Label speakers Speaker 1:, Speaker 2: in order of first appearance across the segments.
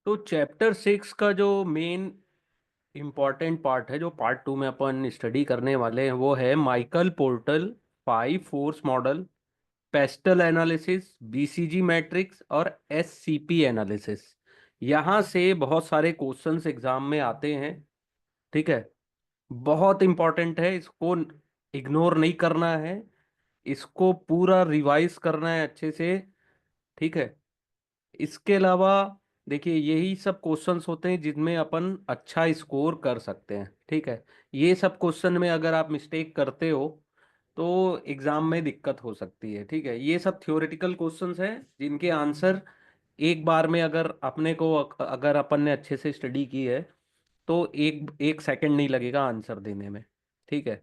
Speaker 1: तो चैप्टर 6 का जो मेन इम्पॉर्टेंट पार्ट है, जो पार्ट 2 में अपन स्टडी करने वाले हैं, वो है Michael porter 5 force model, pastel analysis, BCG matrix और एससीपी एनालिसिस। यहाँ से बहुत सारे क्वेश्चंस एग्जाम में आते हैं। ठीक है, बहुत इंपॉर्टेंट है, इसको इग्नोर नहीं करना है, इसको पूरा रिवाइज करना है अच्छे से। ठीक है, इसके अलावा देखिए, यही सब क्वेश्चंस होते हैं जिनमें अपन अच्छा स्कोर कर सकते हैं। ठीक है, ये सब क्वेश्चन में अगर आप मिस्टेक करते हो तो एग्जाम में दिक्कत हो सकती है। ठीक है, ये सब थ्योरेटिकल क्वेश्चंस हैं जिनके आंसर एक बार में, अगर अपने को अगर अपन ने अच्छे से स्टडी की है तो एक एक सेकंड नहीं लगेगा आंसर देने में। ठीक है,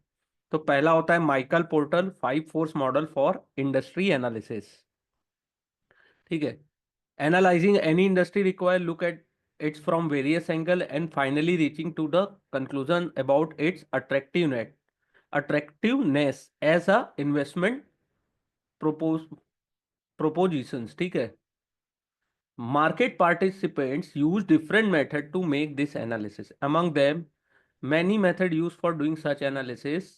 Speaker 1: तो पहला होता है Michael porter 5 force model for industry analysis. ठीक है, analyzing any industry require look at its from various angle and finally reaching to the conclusion about its attractiveness as a investment propose propositions। ठीक है, market participants use different method to make this analysis, among them many method used for doing such analysis।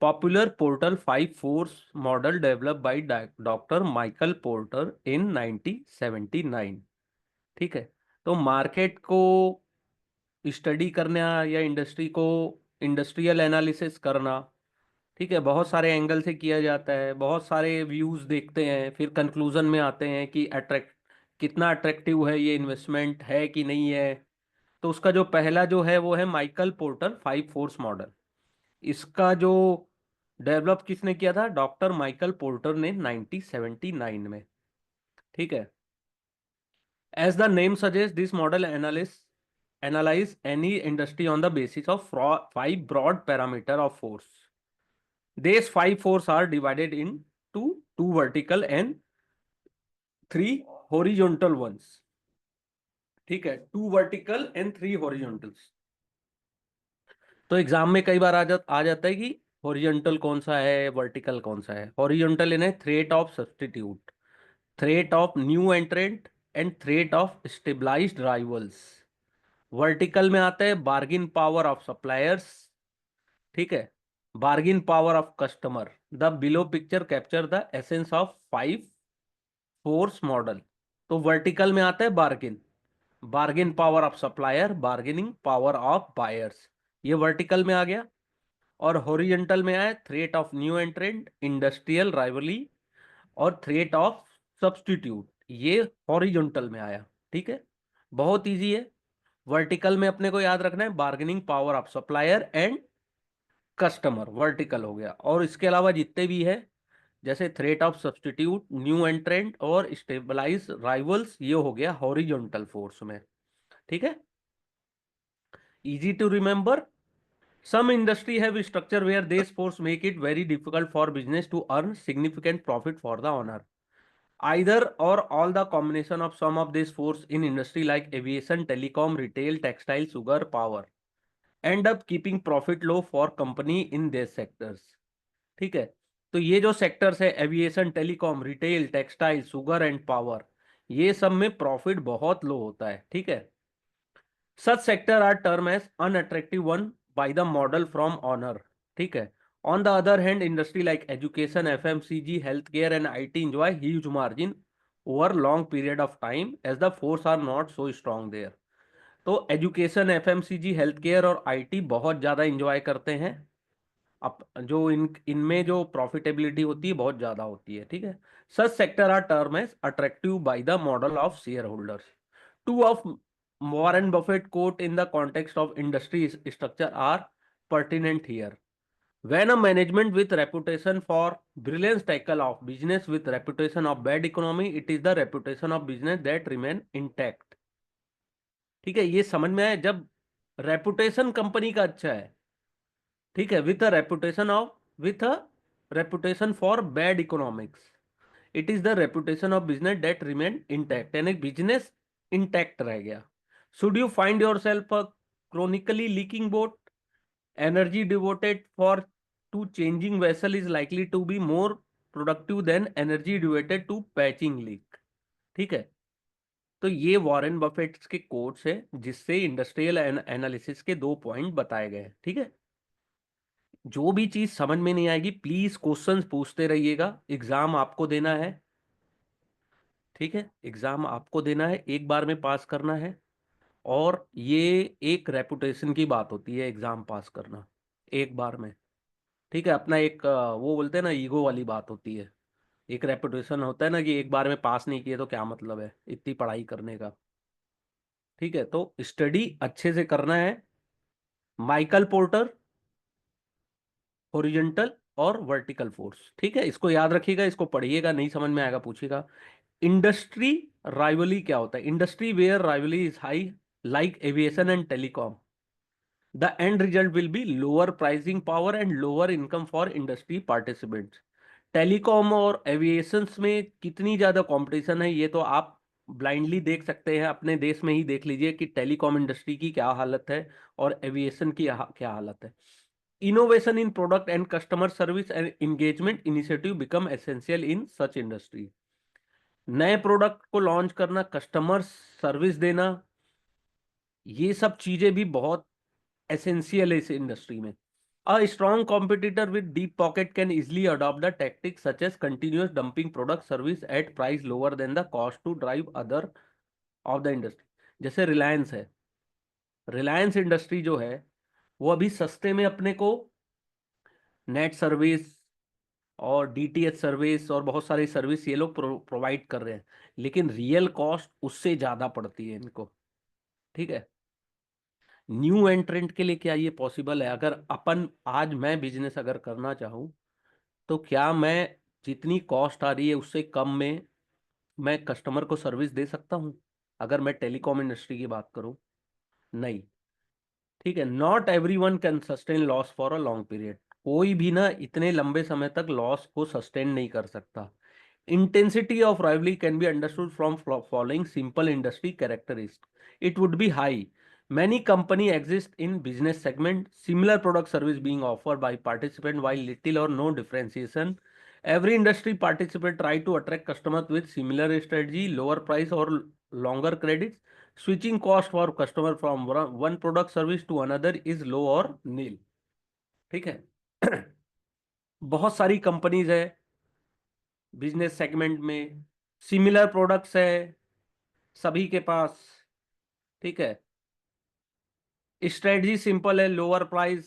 Speaker 1: Popular portal 5 force model developed by Dr. Michael Porter in 1979। ठीक है, तो market को study करना या industry को industrial analysis करना, ठीक है, बहुत सारे एंगल से किया जाता है, बहुत सारे व्यूज देखते हैं, फिर कंक्लूजन में आते हैं कि अट्रैक्ट कितना अट्रैक्टिव है, ये इन्वेस्टमेंट है कि नहीं है। तो उसका जो पहला जो है वो है माइकल पोर्टर 5 फोर्स मॉडल। इसका जो डेवलप किसने किया था? डॉक्टर माइकल पोर्टर ने 1979 में। ठीक है, as the name suggests, this model analyze any industry on the basis of 5 broad parameter of force। These 5 force are divided into 2 vertical and 3 horizontal ones। ठीक है, 2 vertical and 3 horizontals। तो exam में कई बार आ जाता है कि हॉरिजॉन्टल कौन सा है, वर्टिकल कौन सा है। हॉरिजॉन्टल इन्हें threat of substitute, threat of new entrant and threat of stabilized rivals. Vertical में आता है बार्गिन पावर ऑफ सप्लायर्स। ठीक है, bargain power of customer. The below picture capture the essence of 5 force model. तो vertical में आता है bargain, bargain power of supplier, bargaining power of buyers, ये वर्टिकल में आ गया। और हॉरिजॉन्टल में आया threat of new entrant, industrial rivalry और थ्रेट ऑफ सब्स्टिट्यूट, ये हॉरिजॉन्टल में आया। ठीक है, बहुत इजी है। वर्टिकल में अपने को याद रखना है bargaining power of supplier and customer, vertical हो गया। और इसके अलावा जितने भी है, जैसे थ्रेट ऑफ सब्स्टिट्यूट, न्यू एंट्रेंट और स्टेबलाइज राइवल्स, ये हो गया हॉरिजॉन्टल फोर्स में। ठीक है, easy to remember. Some industry have a structure where these force make it very difficult for business to earn significant profit for the owner. Either or all the combination of some of these force in industry like aviation, telecom, retail, textile, sugar, power end up keeping profit low for company in these sectors। ठीक है, तो ये जो sectors है, aviation, telecom, retail, textile, sugar and power, ये सब में profit बहुत लो होता है। ठीक है, such sector are termed as unattractive one by the model from owner। ठीक है, on the other hand industry like education, FMCG, healthcare and IT enjoy huge margin over long period of time as the force are not so strong there। तो education, FMCG, health care और IT बहुत ज्यादा enjoy करते हैं। अब जो इनमें जो प्रॉफिटेबिलिटी होती है बहुत ज्यादा होती है। ठीक है, such sector are term as attractive by the model of share holders. Two of Warren Buffett quote in the context of industry structure are pertinent here। When a management with reputation for brilliance tackle of business with reputation of bad economy, it is the reputation of business that remain intact। ठीक है, ये समझ में आया? जब reputation company का अच्छा है, ठीक है, with a reputation for bad economics, it is the reputation of business that remain intact, यानी बिजनेस इंटैक्ट रह गया। Should you find your self a chronically leaking boat, energy devoted for to changing vessel is likely to be more productive than energy devoted to patching leak. ठीक है, तो ये Warren Buffett के quotes है जिससे industrial analysis के 2 point बताए गए हैं। ठीक है, जो भी चीज समझ में नहीं आएगी प्लीज क्वेश्चंस पूछते रहिएगा, एग्जाम आपको देना है। ठीक है, एग्जाम आपको देना है, एक बार में पास करना है। और ये एक रेपुटेशन की बात होती है एग्जाम पास करना एक बार में। ठीक है, अपना एक वो बोलते हैं ना, ईगो वाली बात होती है। एक रेपुटेशन होता है ना कि एक बार में पास नहीं किए तो क्या मतलब है इतनी पढ़ाई करने का। ठीक है, तो स्टडी अच्छे से करना है। माइकल पोर्टर, हॉरिजॉन्टल और वर्टिकल फोर्स। ठीक है, इसको याद रखिएगा, इसको पढ़िएगा, नहीं समझ में आएगा पूछिएगा। इंडस्ट्री राइवली क्या होता है? Industry where rivalry is high, like aviation and telecom, the end result will be lower pricing power and lower income for industry participants। Telecom और एविएशंस में कितनी ज्यादा कंपटीशन है ये तो आप ब्लाइंडली देख सकते हैं, अपने देश में ही देख लीजिए कि टेलीकॉम इंडस्ट्री की क्या हालत है और एविएशन की क्या हालत है। Innovation in product and customer service and engagement initiative become essential in such industry. नए प्रोडक्ट को लॉन्च करना, कस्टमर सर्विस देना, ये सब चीजें भी बहुत एसेंशियल है इस इंडस्ट्री में। A strong competitor with deep pocket can easily adopt the tactics such as continuous dumping product service at price lower than the cost to drive other of the industry। जैसे रिलायंस है, Reliance industry जो है वो अभी सस्ते में अपने को नेट सर्विस और डीटीएच सर्विस और बहुत सारी सर्विस ये लोग प्रोवाइड कर रहे हैं, लेकिन रियल कॉस्ट उससे ज्यादा पड़ती है इनको। ठीक है, न्यू एंट्रेंट के लिए क्या ये पॉसिबल है? अगर अपन आज मैं बिजनेस अगर करना चाहूँ तो क्या मैं जितनी कॉस्ट आ रही है उससे कम में मैं कस्टमर को सर्विस दे सकता हूं? अगर मैं टेलीकॉम इंडस्ट्री की बात करूं, नहीं। ठीक है, not every one can sustain loss for a long period. कोई भी ना इतने लंबे समय तक लॉस को सस्टेन नहीं कर सकता। Intensity of rivalry can be understood from following simple industry characteristic. It would be high, many company exist in business segment, similar product service being offered by participant while little or no differentiation। Every industry participant try to attract customers with similar strategy, lower price or longer credits। Switching cost for customer from one product service to another is low or nil। ठीक है। बहुत सारी companies है business segment में, similar products है सभी के पास। ठीक है, स्ट्रेटजी सिंपल है, लोअर प्राइस,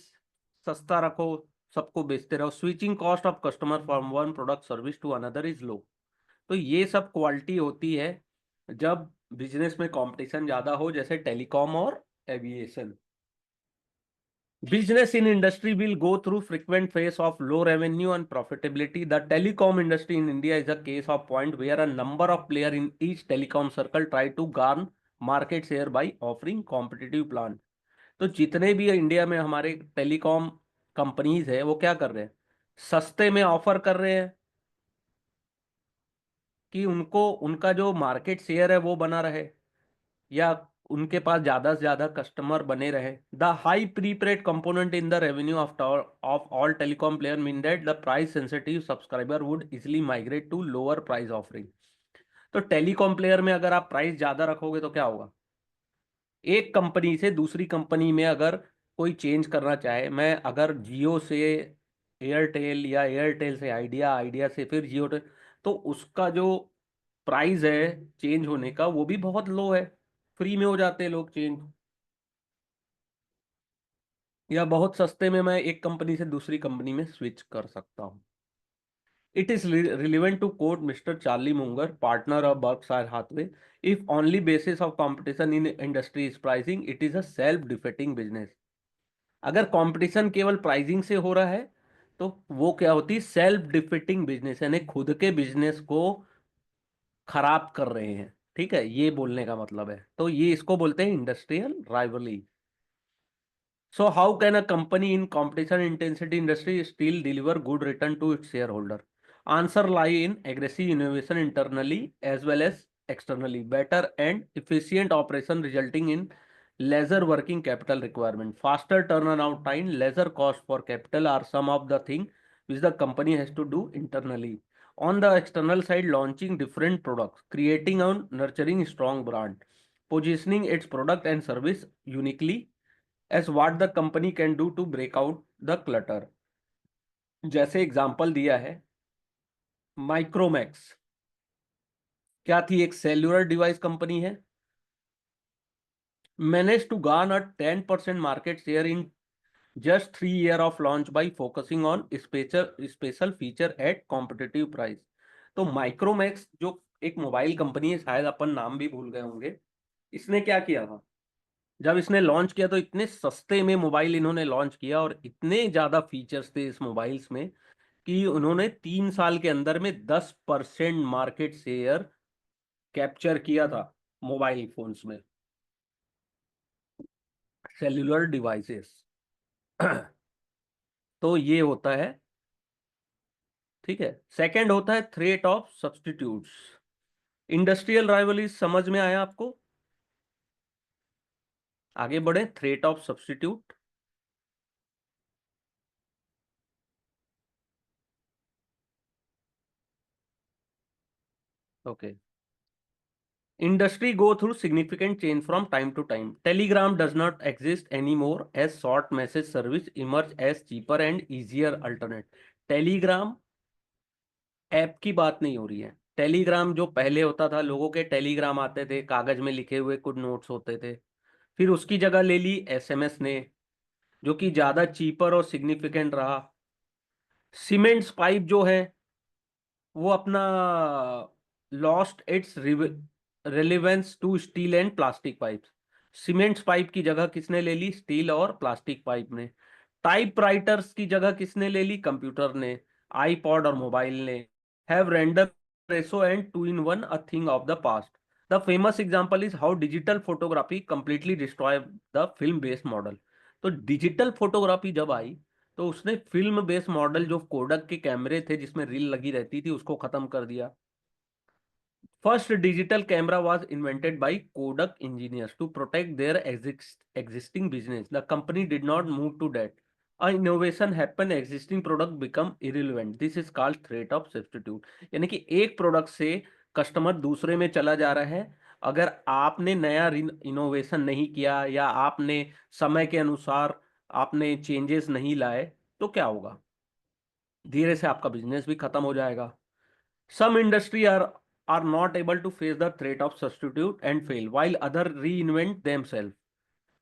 Speaker 1: सस्ता रखो, सबको बेचते रहो। Switching cost of customer from one product service to another is low. तो ये सब क्वालिटी होती है जब बिजनेस में कंपटीशन ज्यादा हो, जैसे टेलीकॉम और aviation. Business in industry will go through frequent phase of low revenue and profitability। The telecom industry in India is a case of point where a number of players in each telecom circle try to garner market share by offering competitive plan। तो जितने भी India में हमारे telecom companies है वो क्या कर रहे हैं? सस्ते में ऑफर कर रहे हैं कि उनको उनका जो मार्केट शेयर है वो बना रहे, या उनके पास ज्यादा से ज्यादा कस्टमर बने रहे। The high prepaid component in the revenue of all telecom player mean that the price sensitive subscriber would easily migrate to lower price offering. तो टेलीकॉम प्लेयर में अगर आप प्राइस ज्यादा रखोगे तो क्या होगा? एक कंपनी से दूसरी कंपनी में अगर कोई चेंज करना चाहे, मैं अगर जियो से एयरटेल या एयरटेल से आइडिया, आइडिया से फिर जियो, तो उसका जो प्राइस है चेंज होने का वो भी बहुत लो है, फ्री में हो जाते हैं लोग चेंज, या बहुत सस्ते में मैं एक कंपनी से दूसरी कंपनी में स्विच कर सकता हूँ। It is relevant to quote Mr. Charlie Munger, partner of Berkshire Hathaway, if only basis of competition in industry is pricing, it is a self-defeating business। अगर कंपटीशन केवल प्राइसिंग से हो रहा है तो वो क्या होती है? सेल्फ डिफिटिंग बिजनेस, यानी खुद के बिजनेस को खराब कर रहे हैं। ठीक है, ये बोलने का मतलब है, तो ये इसको बोलते हैं industrial rivalry. So how can a company in competition intensity industry still deliver good return to its shareholder? Answer lie in aggressive innovation internally as well as externally, better and efficient operation resulting in lesser working capital requirement, faster turnaround time, lesser cost for capital are some of the things which the company has to do internally। On the external side, launching different products, creating and nurturing strong brand, positioning its product and service uniquely as what the company can do to break out the clutter. जैसे example दिया है Micromax, क्या थी, एक cellular device company है, manage to garner 10% market share in just 3 year of launch by focusing on special feature at competitive price। तो Micromax जो एक मोबाइल कंपनी है, शायद अपन नाम भी भूल गए होंगे, इसने क्या किया था, जब इसने लॉन्च किया तो इतने सस्ते में मोबाइल इन्होंने लॉन्च किया और इतने ज्यादा फीचर्स थे इस मोबाइल्स में कि उन्होंने 3 साल के अंदर में 10% मार्केट शेयर कैप्चर किया था मोबाइल फोन्स में, सेल्युलर डिवाइसेस। तो ये होता है, ठीक है। सेकंड होता है threat of substitutes. Industrial rivalry समझ में आया आपको? आगे बढ़े, threat of substitute. Okay, industry go through significant change from time to time. Telegram does not exist anymore as short message service emerge as cheaper and easier alternate। Telegram app की बात नहीं हो रही है। टेलीग्राम जो पहले होता था, लोगों के टेलीग्राम आते थे, कागज में लिखे हुए कुछ नोट्स होते थे, फिर उसकी जगह ले ली एसएमएस ने, जो कि ज्यादा चीपर और सिग्निफिकेंट रहा। सीमेंट्स पाइप जो है वो अपना lost its relevance to steel and plastic pipes. Cements pipe की जगह किसने ले ली, स्टील और प्लास्टिक पाइप ने। टाइप राइटर्स की जगह किसने ले ली, कंप्यूटर ने, आईपॉड और मोबाइल ने। Have render radios and two in one a thing of the past. The famous example is how digital photography completely destroy the film based model. तो डिजिटल फोटोग्राफी जब आई तो उसने फिल्म बेस्ड मॉडल जो Kodak के कैमरे थे जिसमें रील लगी रहती थी उसको खत्म कर दिया। First digital camera was invented by Kodak engineers to protect their existing business. The company did not move to that. A innovation happen, existing product become irrelevant. This is called threat of substitute। यानी कि एक product से customer दूसरे में चला जा रहा है, अगर आपने नया इनोवेशन नहीं किया या आपने समय के अनुसार आपने चेंजेस नहीं लाए तो क्या होगा, धीरे से आपका बिजनेस भी खत्म हो जाएगा। Some industry are not able to face the threat of substitute and fail, while other reinvent themselves।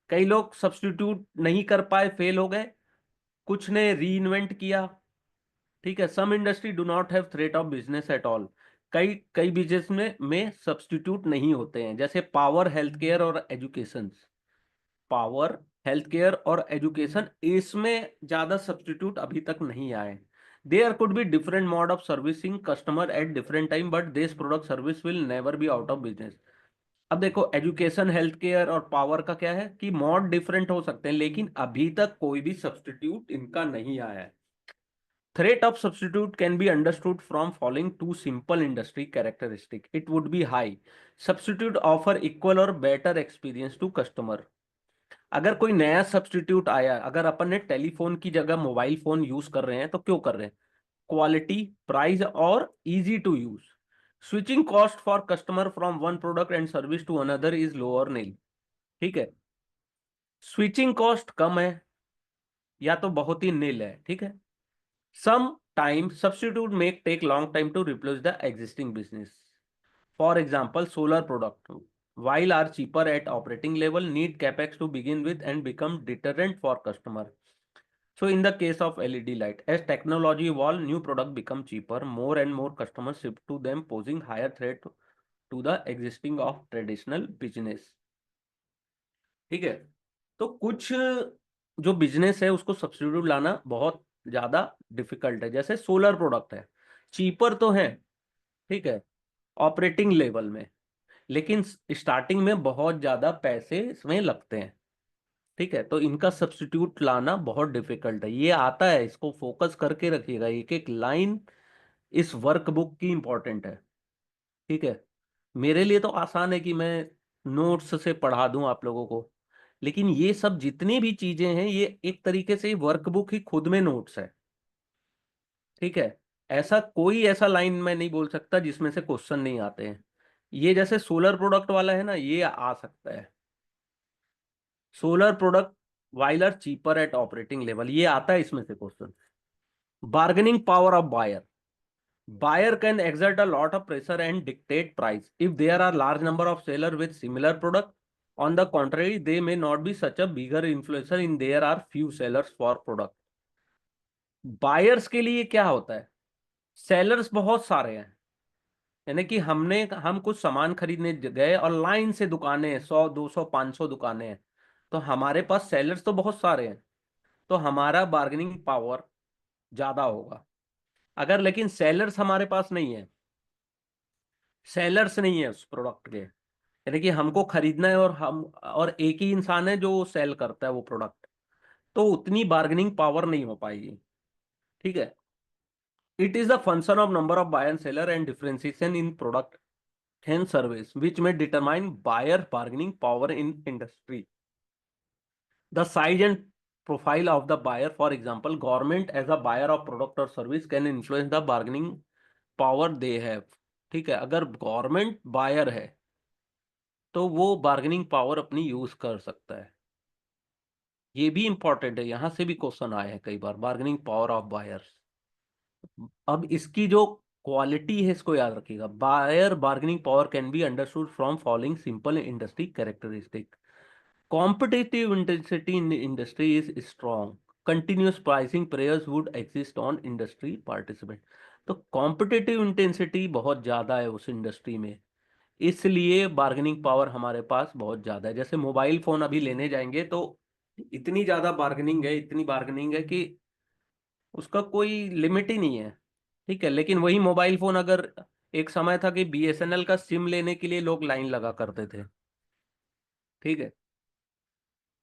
Speaker 1: कई लोग सब्स्टिट्यूट नहीं कर पाए, फेल हो गए, कुछ ने रीइन्वेंट किया, ठीक है। Some industry do not have threat of business at all. कई कई बिजनेस में सब्स्टिट्यूट नहीं होते हैं, जैसे पावर, हेल्थ केयर और एजुकेशन। पावर, हेल्थ केयर और एजुकेशन, इसमें ज्यादा सब्स्टिट्यूट अभी तक नहीं आए। There could be different mode of servicing customer at different time but this product service will never be out of business. अब देखो, एजुकेशन, हेल्थ केयर और पावर का क्या है कि मोड डिफरेंट हो सकते हैं, लेकिन अभी तक कोई भी सब्स्टिट्यूट इनका नहीं आया है। Threat of substitute can be understood from following two simple industry characteristic. It would be high. Substitute offer equal or better experience to customer। अगर कोई नया सब्स्टिट्यूट आया, अगर अपन ने टेलीफोन की जगह मोबाइल फोन यूज कर रहे हैं तो क्यों कर रहे हैं, क्वालिटी, प्राइस और easy to use. Switching cost for customer from one product and service to another is lower nil. ठीक है, स्विचिंग कॉस्ट कम है या तो बहुत ही नील है, ठीक है। Some time substitute make take long time to replace the existing business. For example, solar product, while are cheaper at operating level, need capex to begin with and become deterrent for customer. So in the case of LED light, as technology evolve, new product become cheaper, more and more customers shift to them, posing higher threat to the existing of traditional business। ठीक है, तो कुछ जो business है उसको substitute लाना बहुत ज्यादा डिफिकल्ट है। जैसे सोलर प्रोडक्ट है, चीपर तो है, ठीक है, ऑपरेटिंग लेवल में, लेकिन स्टार्टिंग में बहुत ज्यादा पैसे इसमें लगते हैं, ठीक है। तो इनका सब्स्टिट्यूट लाना बहुत डिफिकल्ट है, ये आता है, इसको फोकस करके रखिएगा, एक एक लाइन इस वर्कबुक की इंपॉर्टेंट है, ठीक है। मेरे लिए तो आसान है कि मैं नोट्स से पढ़ा दूं आप लोगों को, लेकिन ये सब जितनी भी चीजें हैं ये एक तरीके से वर्कबुक ही खुद में नोट्स है, ठीक है। ऐसा कोई ऐसा लाइन मैं नहीं बोल सकता जिसमें से क्वेश्चन नहीं आते हैं। ये जैसे सोलर प्रोडक्ट वाला है ना, ये आ सकता है। Solar product while are cheaper at operating level, ये आता है इसमें से question. Bargaining power of buyer, buyer can exert a lot of pressure and dictate price if there are large number of seller with similar product. On the contrary, they may not be such a bigger influencer in there are few sellers for product. Buyers के लिए क्या होता है, sellers बहुत सारे हैं, यानी कि हम कुछ सामान खरीदने गए और लाइन से दुकानें हैं, 100 200 500 दुकानें हैं, तो हमारे पास सेलर्स तो बहुत सारे हैं, तो हमारा बार्गेनिंग पावर ज्यादा होगा। अगर लेकिन सेलर्स हमारे पास नहीं है, सेलर्स नहीं है उस प्रोडक्ट के, यानी कि हमको खरीदना है और एक ही इंसान है जो सेल करता है वो प्रोडक्ट, तो उतनी बार्गेनिंग पावर नहीं हो पाएगी। ठीक है। It is the function of number of buyer and seller and differentiation in product and service which में determine buyer bargaining power in industry. The size and profile of the buyer, for example government as a buyer of product और service can influence the bargaining power they have. ठीक है, अगर government buyer है तो वो bargaining power अपनी use कर सकता है। ये भी इंपॉर्टेंट है, यहां से भी क्वेश्चन आए हैं कई बार, बार्गेनिंग पावर ऑफ बायर्स। अब इसकी जो क्वालिटी है इसको याद रखिएगा। Buyer bargaining power can be understood from following simple industry characteristic. Competitive intensity in industry is strong, continuous pricing pressures would exist on industry participant. तो कॉम्पिटिटिव इंटेंसिटी बहुत ज्यादा है उस इंडस्ट्री में, इसलिए बार्गेनिंग पावर हमारे पास बहुत ज्यादा है। जैसे मोबाइल फोन अभी लेने जाएंगे तो इतनी ज्यादा बार्गेनिंग है, इतनी बार्गेनिंग है कि उसका कोई लिमिट ही नहीं है। ठीक है, लेकिन वही मोबाइल फोन अगर, एक समय था कि बीएसएनएल का सिम लेने के लिए लोग लाइन लगा करते थे। ठीक है।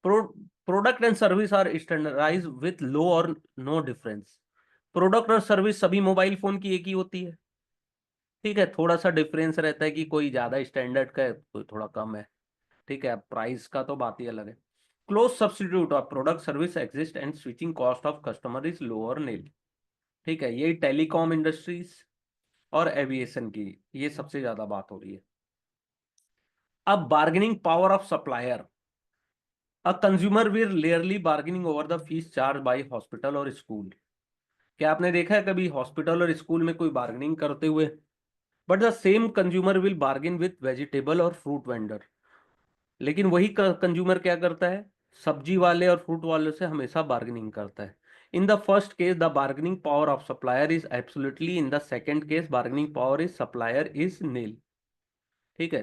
Speaker 1: Pro, product and service are standardize with low or no difference. Product और सर्विस सभी मोबाइल फोन की एक ही होती है। ठीक है, थोड़ा सा डिफरेंस रहता है कि कोई ज्यादा स्टैंडर्ड का है, कोई थोड़ा कम है। ठीक है, प्राइस का तो बात ही अलग है। Close substitute of product service exist and switching cost of customer is lower nil. ठीक है, यही टेलीकॉम इंडस्ट्रीज और एविएशन की ये सबसे ज्यादा बात हो रही है। अब bargaining power of supplier, a consumer will rarely bargaining over the fees charge by hospital और स्कूल। क्या आपने देखा है कभी हॉस्पिटल और स्कूल में कोई बार्गेनिंग करते हुए? But the same consumer will bargain with vegetable और फ्रूट वेंडर। लेकिन वही कंज्यूमर क्या करता है, सब्जी वाले और फ्रूट वाले से हमेशा बार्गेनिंग करता है। In the first case the bargaining power of supplier is absolutely, in the second case bargaining power is supplier is nil. ठीक है,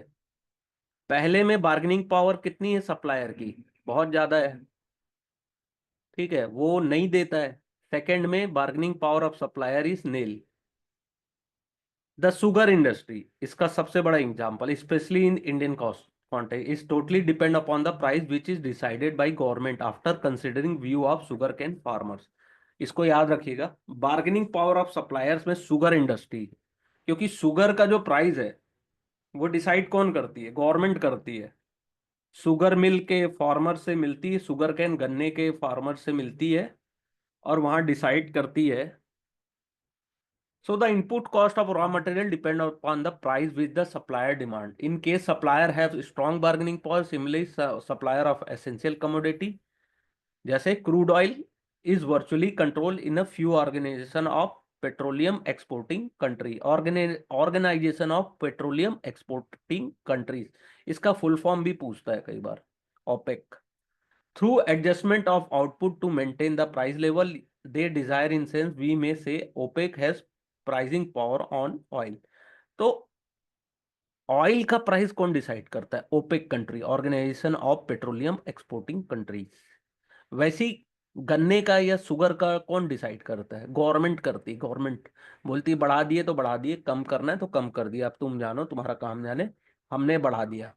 Speaker 1: पहले में बार्गेनिंग पावर कितनी है सप्लायर की, बहुत ज्यादा है। ठीक है, वो नहीं देता है। सेकंड में bargaining power of supplier is nil. The sugar industry, इसका सबसे बड़ा example, specially in Indian cost context, is totally depend upon the price which is decided by government after considering view of sugar cane farmers. इसको याद रखिएगा, bargaining power of suppliers में sugar industry, क्योंकि sugar का जो price है वो decide कौन करती है, गवर्नमेंट करती है। शुगर मिल के फार्मर से मिलती है, शुगर कैन गन्ने के फार्मर से मिलती है, और वहां डिसाइड करती है। So the input cost of raw material depend upon the price with the supplier demand. In case supplier have strong bargaining power, similarly supplier of essential commodity जैसे crude oil is virtually controlled in a few organization of petroleum exporting country. Organization of petroleum exporting countries, इसका full form भी पूछता है कई बार, OPEC. Through adjustment of output to maintain the price level they desire, in sense we may say OPEC has pricing power on oil. तो oil का price कौन decide करता है, OPEC country, organisation of petroleum exporting countries. वैसी गन्ने का या sugar का कौन डिसाइड करता है, गवर्नमेंट करती है। गवर्नमेंट बोलती है बढ़ा दिए तो बढ़ा दिए, कम करना है तो कम कर दिया, अब तुम जानो, तुम्हारा काम जाने, हमने बढ़ा दिया,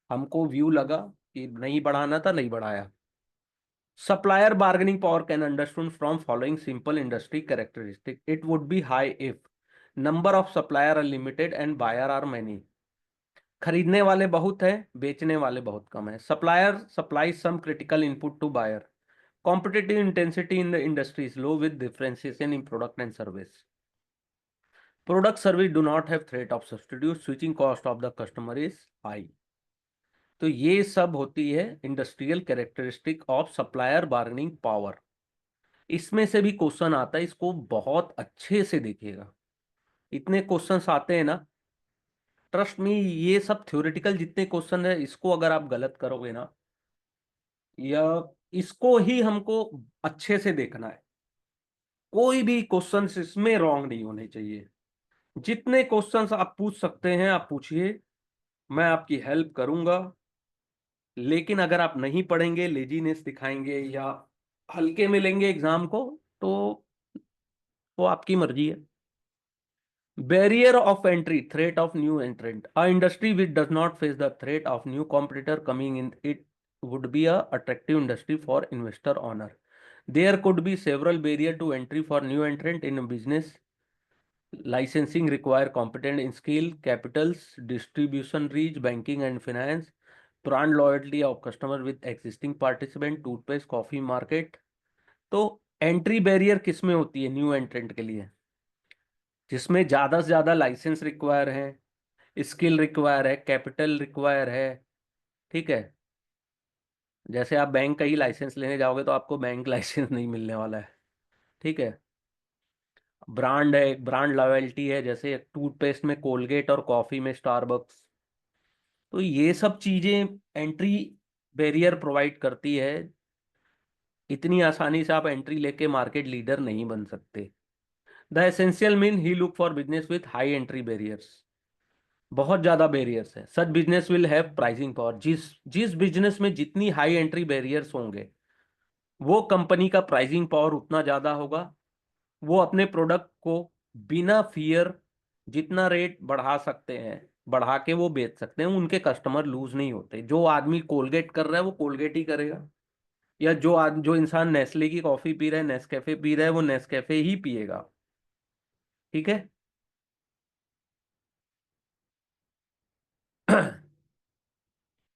Speaker 1: हमको व्यू लगा कि नहीं बढ़ाना था, नहीं बढ़ाया। Supplier bargaining power can understood from following simple industry characteristic. It would be high if number of supplier are limited and buyer are many. खरीदने वाले बहुत हैं, बेचने वाले बहुत कम है। Supplier supplies some critical input to buyer. Competitive intensity in the industry is low with differentiation in product and service. Product service do not have threat of substitute, switching cost of the customer is high. तो ये सब होती है industrial characteristic of supplier bargaining power. इसमें से भी question आता है, इसको बहुत अच्छे से देखिएगा। इतने क्वेश्चंस आते हैं ना, ट्रस्ट मी, ये सब थ्योरेटिकल जितने क्वेश्चन है, इसको अगर आप गलत करोगे ना, या इसको ही हमको अच्छे से देखना है, कोई भी क्वेश्चंस इसमें रॉन्ग नहीं होने चाहिए। जितने क्वेश्चंस आप पूछ सकते हैं आप पूछिए, मैं आपकी हेल्प करूंगा। लेकिन अगर आप नहीं पढ़ेंगे, लेजीनेस दिखाएंगे या हल्के में लेंगे एग्जाम को, तो वो आपकी मर्जी है। Barrier of entry, threat of new entrant. A industry which does not face the threat of new competitor coming in, it would be a attractive industry for investor owner. There could be several barrier to entry for new entrant in a business. Licensing require competent in skill, capitals, distribution reach, banking and finance, brand loyalty of customer with existing participant, toothpaste, coffee market. तो entry barrier किस में होती है new एंट्रेंट के लिए? जिसमें ज्यादा से ज्यादा लाइसेंस रिक्वायर है, स्किल रिक्वायर है, कैपिटल रिक्वायर है। ठीक है, जैसे आप बैंक का ही लाइसेंस लेने जाओगे तो आपको बैंक लाइसेंस नहीं मिलने वाला है। ठीक है, ब्रांड है, ब्रांड लॉयल्टी है, जैसे टूथपेस्ट में कोलगेट और कॉफी में स्टारबक्स। तो ये सब चीजें एंट्री बैरियर प्रोवाइड करती है। इतनी आसानी से आप एंट्री लेके मार्केट लीडर नहीं बन सकते। The essential mean he look for business with high entry barriers. बहुत ज्यादा बैरियर्स है, such business will have pricing power. जिस जिस बिजनेस में जितनी हाई एंट्री बैरियर्स होंगे, वो कंपनी का प्राइसिंग पावर उतना ज्यादा होगा। वो अपने प्रोडक्ट को बिना फियर जितना रेट बढ़ा सकते हैं, बढ़ा के वो बेच सकते हैं। उनके कस्टमर लूज नहीं होते। जो आदमी कोलगेट कर रहा है वो कोलगेट ही करेगा, या जो इंसान नेस्ले की कॉफी पी रहा है, नेस्कैफे पी रहा है, वो नेस्कैफे ही पिएगा। ठीक है।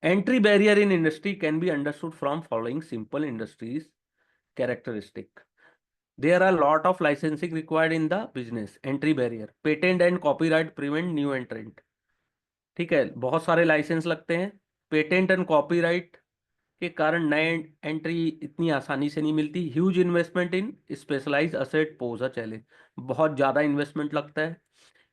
Speaker 1: Entry barrier in industry can be understood from following simple industries characteristic. There are a lot of licensing required in the business. Entry barrier. Patent and copyright prevent new entrant. ठीक है, बहुत सारे licence लगते हैं। Patent and copyright के कारण नए entry इतनी आसानी से नहीं मिलती। Huge investment in specialised asset pose a challenge. बहुत ज़्यादा इन्वेस्टमेंट लगता है।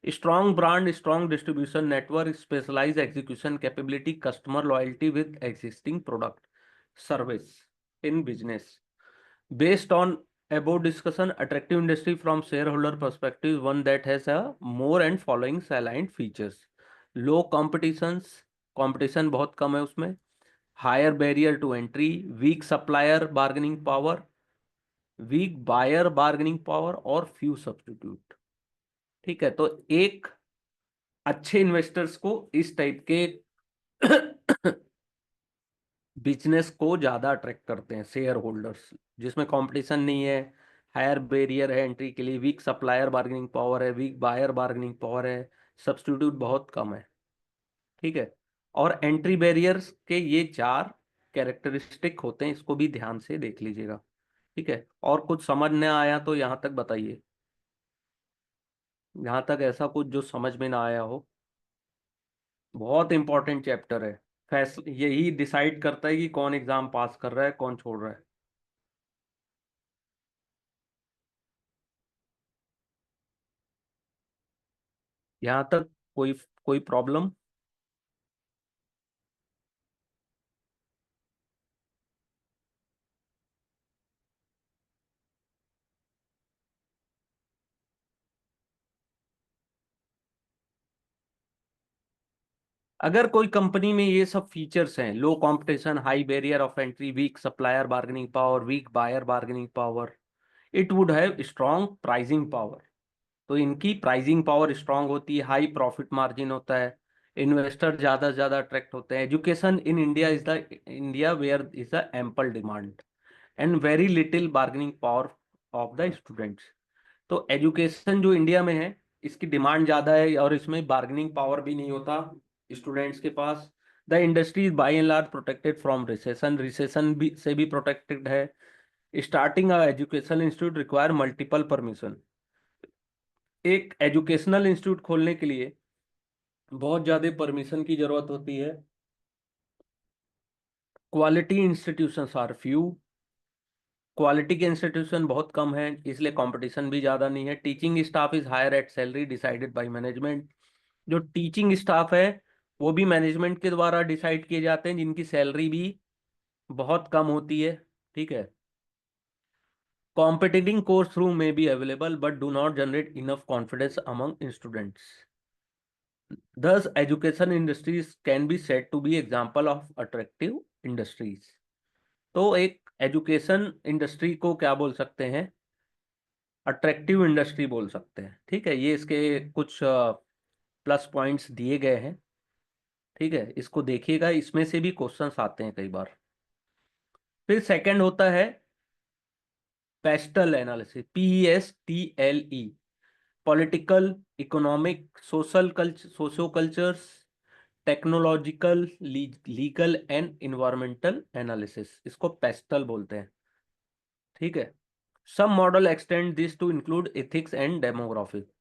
Speaker 1: Strong brand, strong distribution network, specialised execution capability, customer loyalty with existing product service in business. Based on above discussion, attractive industry from shareholder perspective, one that has a more and following salient features. Low competitions, competition बहुत कम है उसमें। Higher barrier to entry, weak supplier bargaining power, weak buyer bargaining power और few substitute। ठीक है, तो एक अच्छे इन्वेस्टर्स को इस टाइप के बिजनेस को ज्यादा अट्रैक्ट करते हैं शेयर होल्डर्स, जिसमें कंपटीशन नहीं है, हायर बैरियर है एंट्री के लिए, वीक सप्लायर बार्गेनिंग पावर है, वीक बायर बार्गेनिंग पावर है, सब्स्टिट्यूट बहुत कम है। ठीक है, और एंट्री बैरियर्स के ये चार कैरेक्टरिस्टिक होते हैं, इसको भी ध्यान से देख लीजिएगा। ठीक है, और कुछ समझ न आया तो यहाँ तक बताइए। यहाँ तक ऐसा कुछ जो समझ में ना आया हो। बहुत इंपॉर्टेंट चैप्टर है। फैसला यही डिसाइड करता है कि कौन एग्जाम पास कर रहा है, कौन छोड़ रहा है। यहाँ तक कोई कोई प्रॉब्लम? अगर कोई कंपनी में ये सब फीचर्स हैं, low competition, high barrier of entry, weak supplier bargaining power, weak buyer bargaining power, it would have strong pricing power. तो इनकी प्राइसिंग पावर स्ट्रांग होती है, हाई प्रॉफिट मार्जिन होता है, इन्वेस्टर ज्यादा से ज्यादा अट्रैक्ट होते हैं। Education in India is the India where is the ample demand and very little bargaining power of the students. तो एजुकेशन जो इंडिया में है, इसकी डिमांड ज़्यादा है और इसमें बार्गेनिंग पावर भी नहीं होता स्टूडेंट्स के पास। The industry is by and large protected from recession, recession भी से भी प्रोटेक्टेड है। Starting a education institute require multiple permission. एक एजुकेशनल इंस्टीट्यूट खोलने के लिए बहुत ज्यादा परमिशन की जरूरत होती है। Quality institutions are few, quality के इंस्टीट्यूशन बहुत कम है, इसलिए कंपटीशन भी ज्यादा नहीं है। Teaching staff is higher at salary decided by management, जो टीचिंग स्टाफ है वो भी मैनेजमेंट के द्वारा डिसाइड किए जाते हैं, जिनकी सैलरी भी बहुत कम होती है। ठीक है। कॉम्पिटिटिंग कोर्स थ्रू में be available but do not generate enough confidence among students. Thus, education industries can be said to be example of attractive industries. तो एक एजुकेशन इंडस्ट्री को क्या बोल सकते हैं? अट्रैक्टिव इंडस्ट्री बोल सकते हैं। ठीक है, ये इसके कुछ प्लस पॉइंट्स दिए गए हैं। ठीक है, इसको देखिएगा, इसमें से भी क्वेश्चंस आते हैं कई बार। फिर सेकंड होता है PESTLE analysis, PESTLE, political, economic, socio cultures, technological, legal and environmental analysis, इसको पेस्टल बोलते हैं। ठीक है। Some model extend this to include ethics and demographics,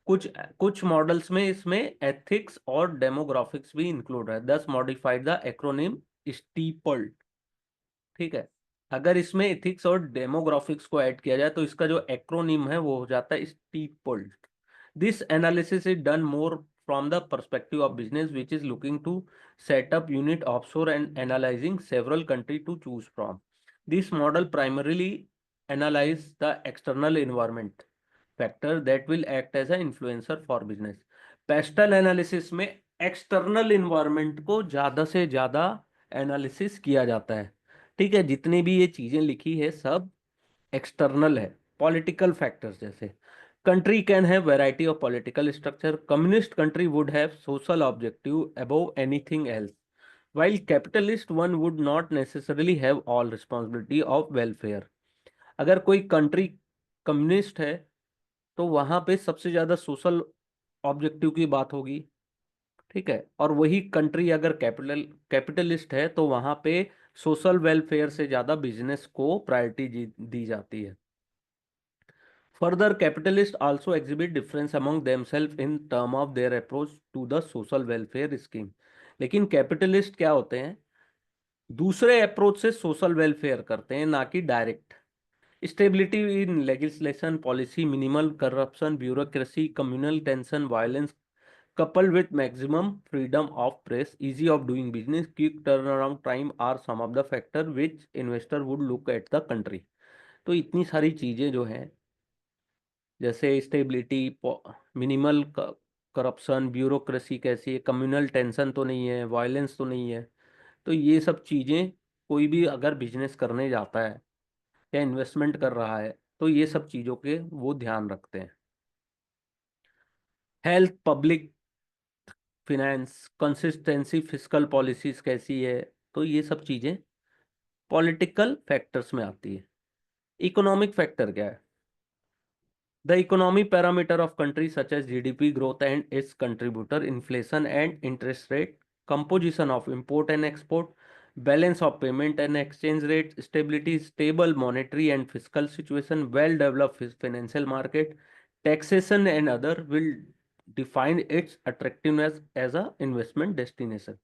Speaker 1: कुछ कुछ मॉडल्स में इसमें एथिक्स और डेमोग्राफिक्स भी इंक्लूड है, दस मॉडिफाइड द एक्रोनिम स्टीपल्ड। ठीक है, अगर इसमें एथिक्स और डेमोग्राफिक्स को ऐड किया जाए तो इसका जो एक्रोनिम है वो हो जाता है STEEPLED. This analysis is done more from the perspective of business which is looking to set up unit offshore and analyzing several country to choose from. This model primarily analyze the external environment factor that will act as an influencer for business. Pastel analysis में external environment को ज्यादा से ज्यादा analysis किया जाता है। ठीक है, जितनी भी ये चीजें लिखी है सब एक्सटर्नल है। पॉलिटिकल फैक्टर्स जैसे country can have variety of political structure, communist country would have social objective above anything else, while capitalist one would not necessarily have all responsibility of welfare। अगर कोई कंट्री कम्युनिस्ट है तो वहां पे सबसे ज्यादा social objective की बात होगी। ठीक है, और वही कंट्री अगर कैपिटलिस्ट है तो वहां पे सोशल वेलफेयर से ज्यादा बिजनेस को प्रायोरिटी दी जाती है। Further capitalist also exhibit difference among themselves in term of their approach to the social welfare scheme. लेकिन कैपिटलिस्ट क्या होते हैं, दूसरे अप्रोच से सोशल वेलफेयर करते हैं, ना कि direct. Stability in legislation policy, minimal corruption, bureaucracy, communal tension, violence, coupled with maximum freedom of press, easy of doing business, quick turnaround time are some of the factor which investor would look at the country। तो इतनी सारी चीजें जो हैं, जैसे stability, minimal corruption, bureaucracy कैसी है, communal tension तो नहीं है, वायलेंस तो नहीं है, तो ये सब चीजें कोई भी अगर बिजनेस करने जाता है या इन्वेस्टमेंट कर रहा है तो ये सब चीजों के वो ध्यान रखते हैं। Health, public finance, consistency, fiscal policies कैसी है, तो ये सब चीजें पॉलिटिकल फैक्टर्स में आती है। इकोनॉमिक फैक्टर क्या है? The economy parameter of country such as GDP growth and its contributor, inflation and interest rate, composition of import and export, balance of payment and exchange rate, stability, stable monetary and fiscal situation, well developed financial market, taxation and other will define its attractiveness as a investment destination,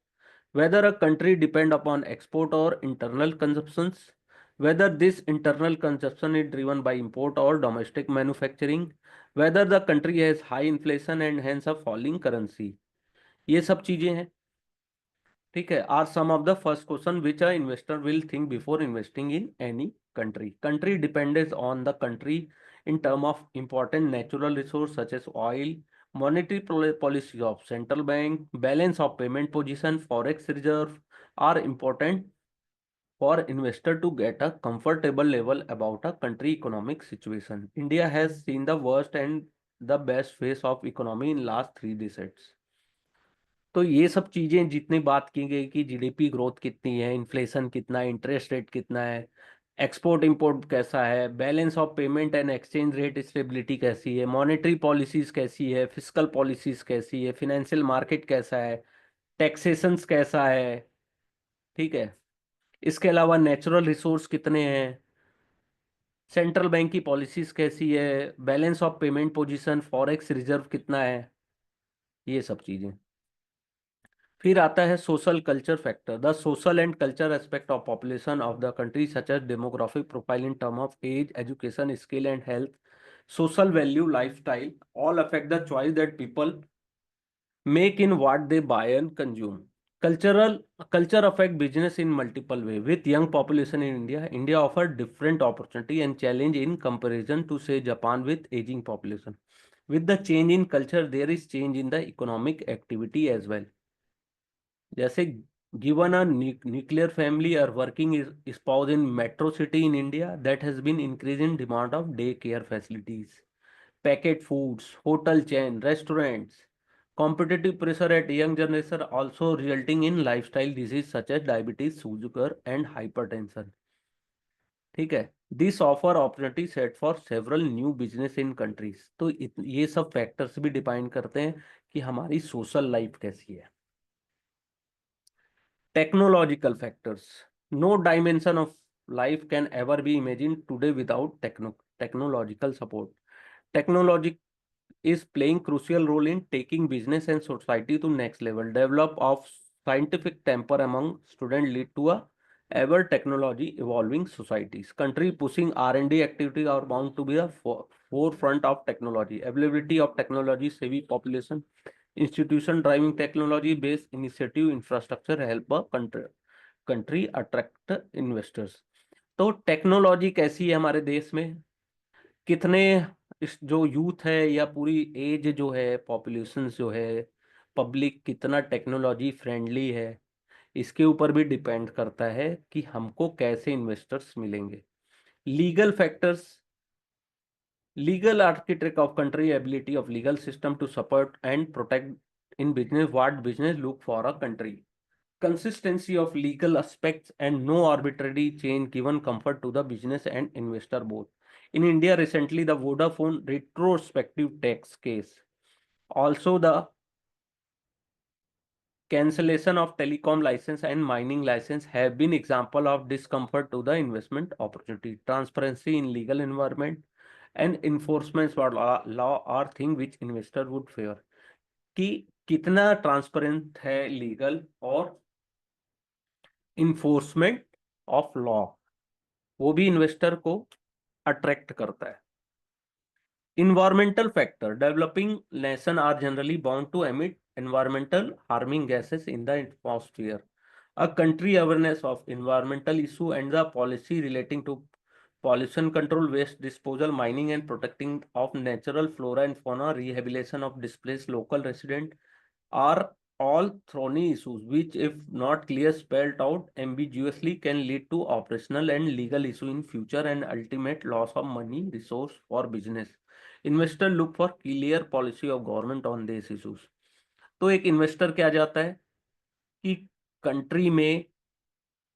Speaker 1: whether a country depend upon export or internal consumptions, whether this internal consumption is driven by import or domestic manufacturing, whether the country has high inflation and hence a falling currency। ये सब चीजें हैं। ठीक है, are some of the first question which a investor will think before investing in any country. Country dependence on the country in term of important natural resource such as oil, monetary policy of central bank, balance of payment position, forex reserve are important for investor to get a comfortable level about a country economic situation। India has seen the worst and the best phase of economy in last 3 decades। तो ये सब चीजें जितनी बात की गई कि GDP growth कितनी है, इन्फ्लेशन कितना है, इंटरेस्ट रेट कितना है, एक्सपोर्ट इंपोर्ट कैसा है, balance of payment and exchange rate stability कैसी है, मॉनेटरी पॉलिसीज कैसी है, फिस्कल पॉलिसीज कैसी है, फिनेंशियल मार्केट कैसा है, टैक्सेशंस कैसा है। ठीक है, इसके अलावा नेचुरल रिसोर्स कितने हैं, सेंट्रल बैंक की पॉलिसीज कैसी है, balance of payment position, forex reserve कितना है, ये सब चीजें। फिर आता है social culture factor, the social and culture aspect of population of the country such as demographic profile in term of age, education, skill and health, social value, lifestyle, all affect the choice that people make in what they buy and consume. Cultural culture affect business in multiple way. With young population in India, India offer different opportunity and challenge in comparison to say Japan with aging population. With the change in culture, there is change in the economic activity as well. जैसे given a nuclear family or working is spouse in metro city in India, that has been increasing demand of daycare facilities, packet foods, hotel chain, restaurants. Competitive pressure at young generation also resulting in lifestyle disease such as diabetes, sugar and hypertension. ठीक है, this offer opportunity set for several new business in countries. तो ये सब factors भी डिपाइन करते हैं कि हमारी सोशल लाइफ कैसी है। Technological factors, no dimension of life can ever be imagine today without technological support. Technology is playing crucial role in taking business and society to next level. Develop of scientific temper among students lead to a ever technology evolving societies. Country pushing R&D activity are bound to be a forefront of technology. Availability of technology savvy population. Institution driving technology based initiative infrastructure help a country attract investors. तो technology कैसी है हमारे देश में, कितने इस जो youth है या पूरी एज जो है पॉपुलेशन जो है, पब्लिक कितना टेक्नोलॉजी फ्रेंडली है, इसके ऊपर भी डिपेंड करता है कि हमको कैसे इन्वेस्टर्स मिलेंगे। Legal factors, legal architect of country, ability of legal system to support and protect in business, what business look for a country, consistency of legal aspects and no arbitrary change given comfort to the business and investor both. In India recently the Vodafone retrospective tax case, also the cancellation of telecom license and mining license have been example of discomfort to the investment opportunity. Transparency in legal environment and enforcement for law are thing which investor would fear, कि कितना transparent है legal और enforcement of law, वो भी investor को attract करता है। Environmental factor, developing nations are generally bound to emit environmental harming gases in the atmosphere. A country awareness of environmental issue and the policy relating to pollution control, waste disposal, mining and protecting of natural flora and fauna, rehabilitation of displaced local resident are all thorny issues which, if not clear spelled out ambiguously, can lead to operational and legal issue in future and ultimate loss of money resource for business. Investor look for clear policy of government on this issues. तो एक investor क्या जाता है कि country में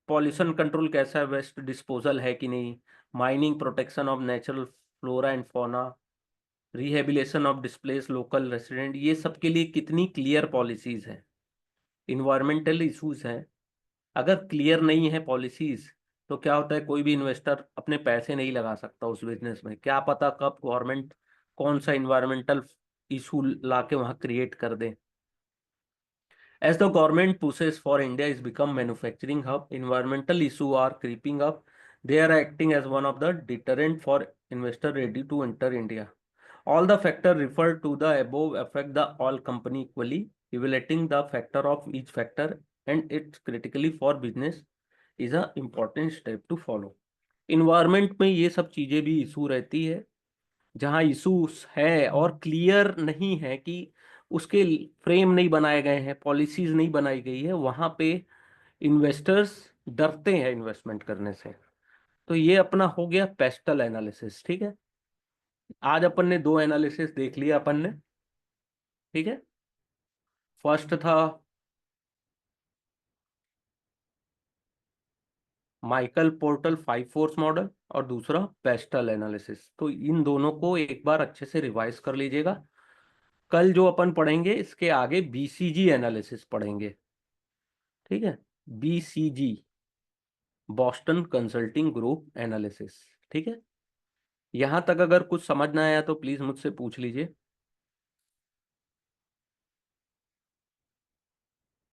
Speaker 1: pollution control कैसा है, waste disposal है कि नहीं, mining, protection of natural flora and fauna, rehabilitation of displace local resident, ये सब के लिए कितनी क्लियर पॉलिसीज हैं। इन्वायरमेंटल इश्यूज हैं, अगर क्लियर नहीं है पॉलिसीज तो क्या होता है, कोई भी इन्वेस्टर अपने पैसे नहीं लगा सकता उस बिजनेस में। क्या पता कब गवर्नमेंट कौन सा इन्वायरमेंटल इशू लाके वहां क्रिएट कर दे। As the government pushes for India is become manufacturing hub, environmental issue are creeping up. They are acting as one of the deterrent for investor ready to enter India. All the factor referred to the above affect the all company equally. Evaluating the factor of each factor and it's critically for business is a important step to follow. Environment में ये सब चीजें भी issue रहती है, जहाँ issues है और क्लियर नहीं है कि उसके फ्रेम नहीं बनाए गए हैं, पॉलिसीज नहीं बनाई गई है, वहां पे इन्वेस्टर्स डरते हैं इन्वेस्टमेंट करने से। तो ये अपना हो गया पेस्टल एनालिसिस। ठीक है, आज अपन ने दो एनालिसिस देख लिया अपन ने। ठीक है, फर्स्ट था माइकल पोर्टर 5 फोर्स मॉडल और दूसरा पेस्टल एनालिसिस। तो इन दोनों को एक बार अच्छे से रिवाइज कर लीजिएगा। कल जो अपन पढ़ेंगे इसके आगे बीसीजी एनालिसिस पढ़ेंगे। ठीक है, BCG, Boston consulting group analysis. ठीक है, यहाँ तक अगर कुछ समझ ना आया तो प्लीज मुझसे पूछ लीजिए।